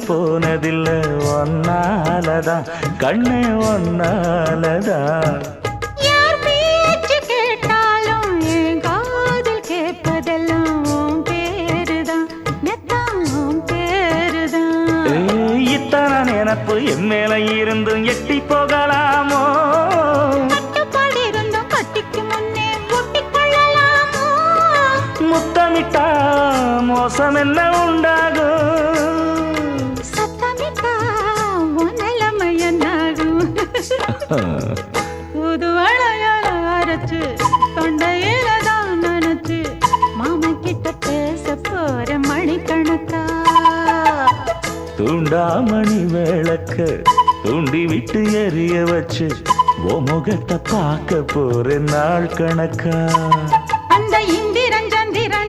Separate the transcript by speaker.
Speaker 1: போனதில்லை ஒன்னாலதான் கண்ணே ஒன்னாலதான்.
Speaker 2: யார் பேச்சு கேட்டாலும் என் காதில் கேட்பதெல்லாம் உன் பேருதான் மெத்தம் உன் பேருதான்.
Speaker 1: இத்தனை நினப்பு என் மேல இருந்தும் எட்டி போகலாமோ?
Speaker 2: கட்டுப்பாடு இருந்தும் கட்டிக்கு முன்னே ஒட்டிக் கொள்ளலாமோ?
Speaker 1: முத்தமிட்டா மோசம் என்ன உண்டாகும்?
Speaker 2: சத்தமிட்டா உன் நிலைமை என்னாகும்? புது வளையல அரைச்சு தொண்டையில தான் நினைச்சு மாமா கிட்ட பேச போற மணிக்கணக்கா.
Speaker 1: தூண்டாமணி விளக்க தூண்டி விட்டு எரிய வச்சு ஓ முகத்தை பார்க்க போற நாள் கணக்கா.